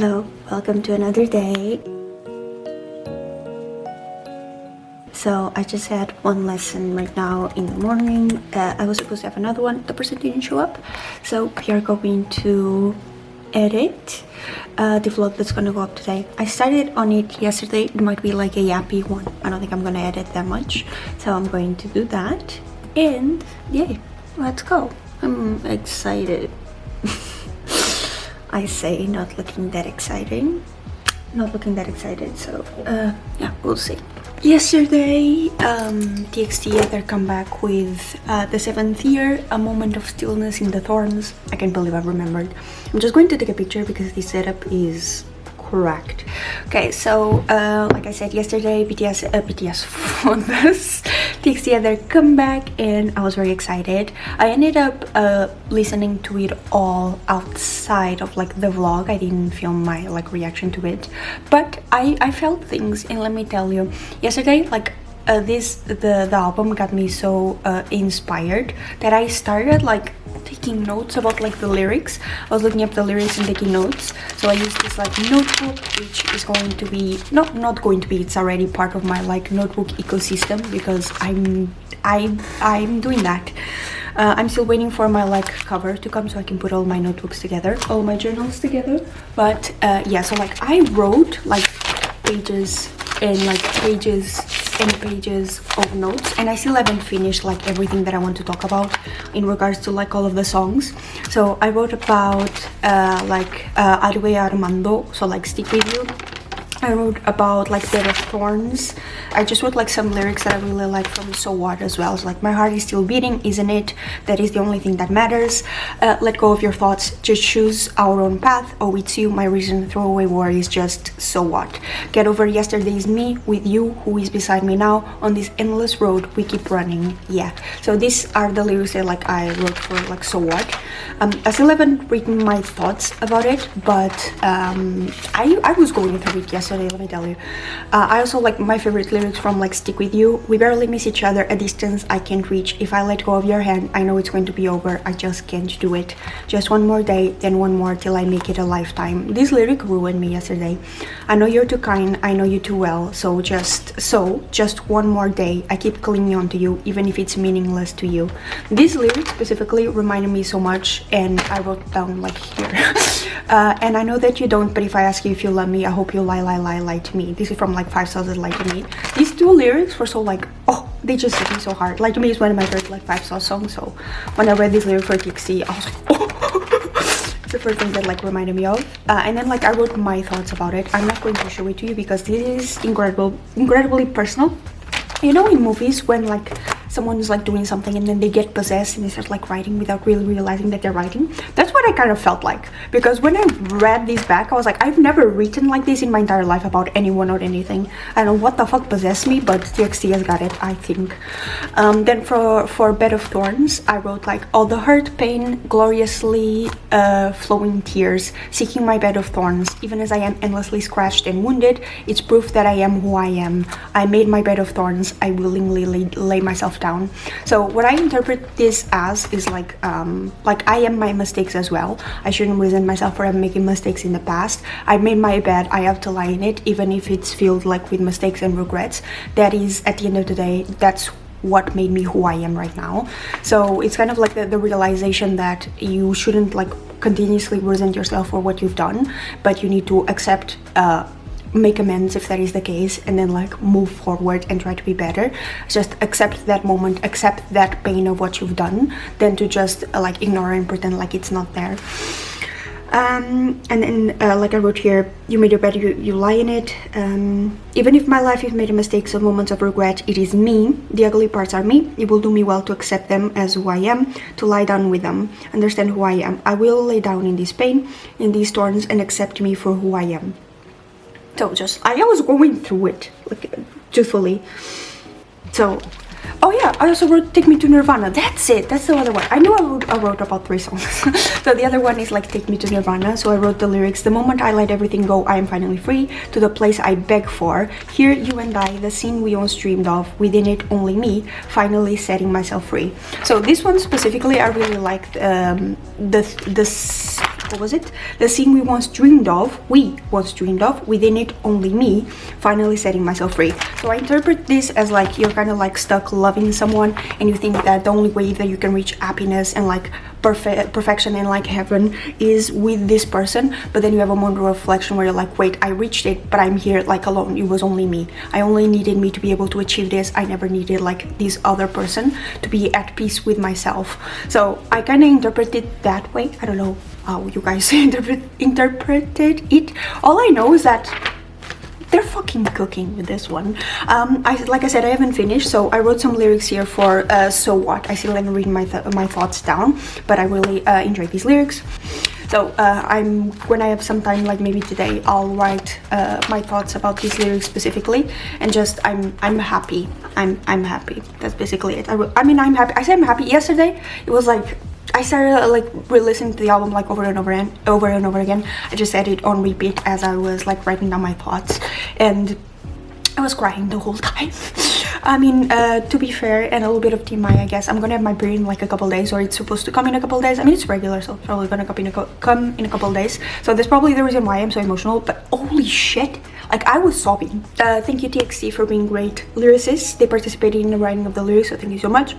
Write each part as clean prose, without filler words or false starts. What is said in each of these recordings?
Hello, welcome to another day. So I just had one lesson right now in the morning. I was supposed to have another one. The person didn't show up. So we are going to edit the vlog that's gonna go up today. I started on it yesterday. It might be like a yappy one. I don't think I'm gonna edit that much. So I'm going to do that. And yay, let's go. I'm excited. I say not looking that exciting. So yeah, we'll see. Yesterday, TXT had their comeback with the 7th year, A Moment of Stillness in the Thorns. I can't believe I remembered. I'm just going to take a picture because the setup is correct. Okay, so like I said yesterday, BTS won this. TXT had their comeback and I was very excited. I ended up listening to it all outside of like the vlog. I didn't film my like reaction to it, but I felt things, and let me tell you, yesterday like the album got me so inspired that I started like taking notes about like the lyrics. I was looking up the lyrics and taking notes. So I used this like notebook, which is going to be not going to be, it's already part of my like notebook ecosystem because I'm doing that. I'm still waiting for my like cover to come so I can put all my notebooks together, all my journals together. But yeah, so like I wrote like pages and like pages and pages of notes, and I still haven't finished like everything that I want to talk about in regards to like all of the songs. So I wrote about Arwe Armando, so like Stick With You. I wrote about like VEDA Thorns. I just wrote like some lyrics that I really like from So What as well. So like, my heart is still beating, isn't it? That is the only thing that matters. Let go of your thoughts, just choose our own path. Oh, it's you, my reason, throw away worries, just so what? Get over yesterday's me with you, who is beside me now. On this endless road, we keep running. Yeah. So these are the lyrics that like I wrote for like So What. I still haven't written my thoughts about it, but I was going through it yesterday. Let me tell you. I also like my favorite lyrics from like Stick With You. We barely miss each other, a distance I can't reach. If I let go of your hand, I know it's going to be over. I just can't do it. Just one more day, then one more till I make it a lifetime. This lyric ruined me yesterday. I know you're too kind, I know you too well. So just one more day. I keep clinging on to you, even if it's meaningless to you. This lyric specifically reminded me so much, and I wrote down like here. And I know that you don't, but if I ask you if you love me, I hope you lie to me. This is from like 5 Stars That Lie to Me. These two lyrics were so like, oh, they just hit me so hard. Lie to Me is one of my favorite like 5 Stars songs. So when I read this lyric for TXT, I was like, oh. It's the first thing that like reminded me of. And then like I wrote my thoughts about it. I'm not going to show it to you because this is incredibly personal. You know, in movies when like someone is like doing something and then they get possessed and they start like writing without really realizing that they're writing. That's what I kind of felt like, because when I read this back, I was like, I've never written like this in my entire life about anyone or anything. I don't know what the fuck possessed me, but TXT has got it, I think. Then for Bed of Thorns, I wrote like, all the hurt, pain, gloriously flowing tears, seeking my bed of thorns. Even as I am endlessly scratched and wounded, it's proof that I am who I am. I made my bed of thorns. I willingly lay myself down. So what I interpret this as is like I am my mistakes as well. I shouldn't resent myself for making mistakes in the past. I made my bed, I have to lie in it, even if it's filled like with mistakes and regrets. That is, at the end of the day, that's what made me who I am right now. So it's kind of like the realization that you shouldn't like continuously resent yourself for what you've done, but you need to accept, make amends if that is the case, and then like move forward and try to be better. Just accept that moment, accept that pain of what you've done, than to just like ignore and pretend like it's not there. And then like I wrote here, you made your bed, you lie in it. Even if my life you've made mistakes of moments of regret, it is me. The ugly parts are me. It will do me well to accept them as who I am, to lie down with them, understand who I am. I will lay down in this pain, in these thorns, and accept me for who I am. So just, I was going through it, like, truthfully. So, oh yeah, I also wrote Take Me to Nirvana. That's it, that's the other one. I know I wrote about 3 songs. So the other one is like Take Me to Nirvana. So I wrote the lyrics, the moment I let everything go, I am finally free, to the place I beg for. Here, you and I, the scene we once dreamed of, within it, only me, finally setting myself free. So this one specifically, I really liked the what was it? The scene we once dreamed of, within it only me, finally setting myself free. So I interpret this as like you're kind of like stuck loving someone, and you think that the only way that you can reach happiness and like perfection and like heaven is with this person, but then you have a moment of reflection where you're like, wait, I reached it, but I'm here like alone. It was only me. I only needed me to be able to achieve this. I never needed like this other person to be at peace with myself. So I kind of interpreted it that way. I don't know how you guys interpreted it. All I know is that they're fucking cooking with this one. Like I said, I haven't finished, so I wrote some lyrics here for So What. I still haven't written my thoughts down, but I really enjoyed these lyrics. So when I have some time, like maybe today, I'll write my thoughts about these lyrics specifically, and just I'm happy. I'm happy. That's basically it. I'm happy. I said I'm happy. Yesterday, it was like I started like re-listening to the album like over and over again. I just had it on repeat as I was like writing down my thoughts, and I was crying the whole time. To be fair, and a little bit of TMI, I guess, I'm gonna have my period in like a couple days, or it's supposed to come in a couple days. It's regular, so it's probably gonna come in a couple days. So that's probably the reason why I'm so emotional. But holy shit, like I was sobbing. Thank you TXT for being great lyricists. They participated in the writing of the lyrics, so thank you so much.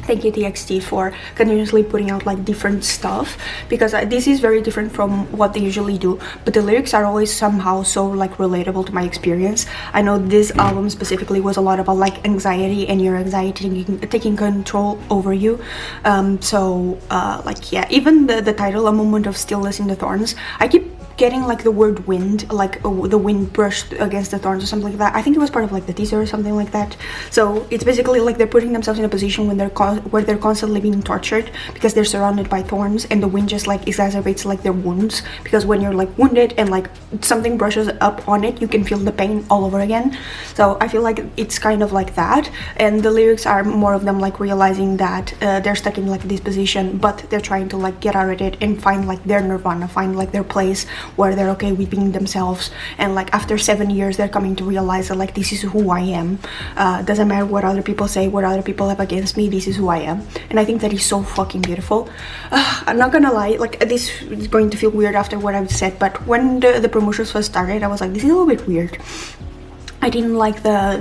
Thank you TXT for continuously putting out like different stuff, because this is very different from what they usually do, but the lyrics are always somehow so like relatable to my experience. I know this album specifically was a lot about like anxiety and your anxiety taking control over you. Like yeah, even the title, A Moment of Stillness in the Thorns, I keep getting like the word wind, like the wind brushed against the thorns or something like that. I think it was part of like the teaser or something like that. So it's basically like they're putting themselves in a position when where they're constantly being tortured because they're surrounded by thorns, and the wind just like exacerbates like their wounds, because when you're like wounded and like something brushes up on it, you can feel the pain all over again. So I feel like it's kind of like that, and the lyrics are more of them like realizing that they're stuck in like this position, but they're trying to like get out of it and find like their nirvana, find like their place where they're okay with being themselves. And like after 7 years, they're coming to realize that like this is who I am. Doesn't matter what other people say, what other people have against me, this is who I am. And I think that is so fucking beautiful. I'm not gonna lie, like this is going to feel weird after what I've said, but when the promotions first started, I was like, this is a little bit weird. I didn't like how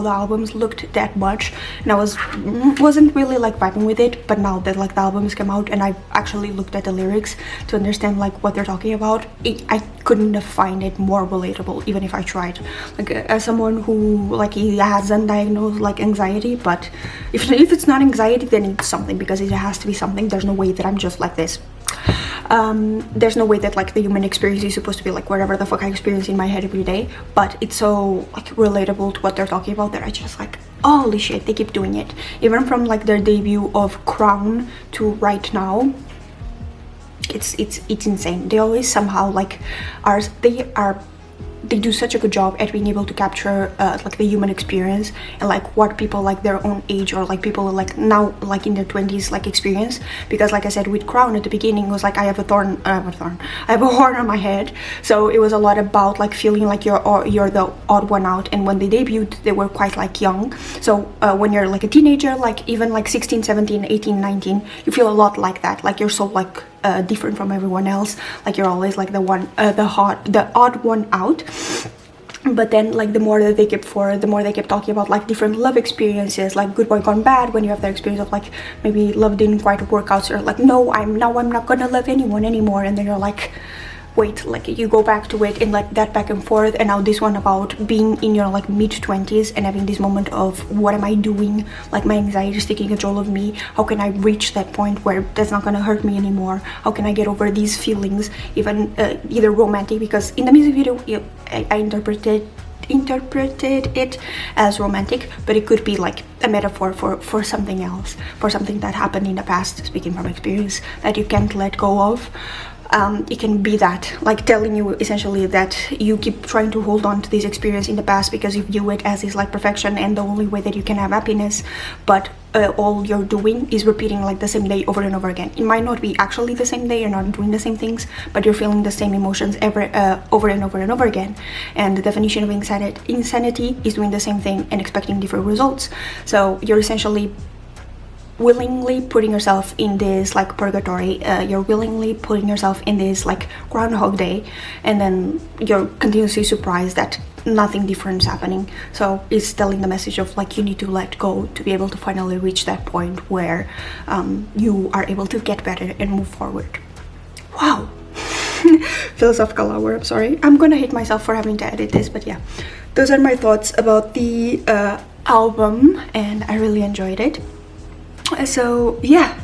the albums looked that much, and I wasn't really like vibing with it. But now that like the albums come out and I actually looked at the lyrics to understand like what they're talking about, I couldn't have find it more relatable, even if I tried. Like as someone who like he has undiagnosed like anxiety, but if it's not anxiety, then it's something, because it has to be something. There's no way that I'm just like this. There's no way that like the human experience is supposed to be like whatever the fuck I experience in my head every day, but it's so like relatable to what they're talking about that I just like, holy shit, they keep doing it. Even from like their debut of Crown to right now, it's insane. They always somehow like they do such a good job at being able to capture like the human experience and like what people like their own age, or like people like now like in their 20s like experience. Because like I said with Crown at the beginning, it was like I have a horn on my head, so it was a lot about like feeling like you're the odd one out. And when they debuted, they were quite like young, so when you're like a teenager, like even like 16, 17, 18, 19, you feel a lot like that, like you're so like different from everyone else, like you're always like the one the odd one out. But then like the more that they kept forward, the more they kept talking about like different love experiences, like good boy gone bad, when you have the experience of like maybe love didn't quite work out, so you're like, no, I'm not gonna love anyone anymore. And then you're like, wait, like you go back to it in like that back and forth. And now this one about being in your like mid-20s and having this moment of what am I doing, like my anxiety is taking control of me. How can I reach that point where that's not gonna hurt me anymore? How can I get over these feelings, even either romantic, because in the music video I interpreted it as romantic, but it could be like a metaphor for something else, for something that happened in the past, speaking from experience, that you can't let go of. It can be that, like telling you essentially that you keep trying to hold on to this experience in the past because you view it as this like perfection and the only way that you can have happiness, but all you're doing is repeating like the same day over and over again. It might not be actually the same day, you're not doing the same things, but you're feeling the same emotions over and over again. And the definition of insanity is doing the same thing and expecting different results. So you're essentially willingly putting yourself in this like purgatory, you're willingly putting yourself in this like Groundhog Day, and then you're continuously surprised that nothing different is happening. So it's telling the message of like you need to let go to be able to finally reach that point where you are able to get better and move forward. Wow. Philosophical hour, I'm sorry. I'm gonna hate myself for having to edit this, but yeah, those are my thoughts about the album, and I really enjoyed it. So yeah,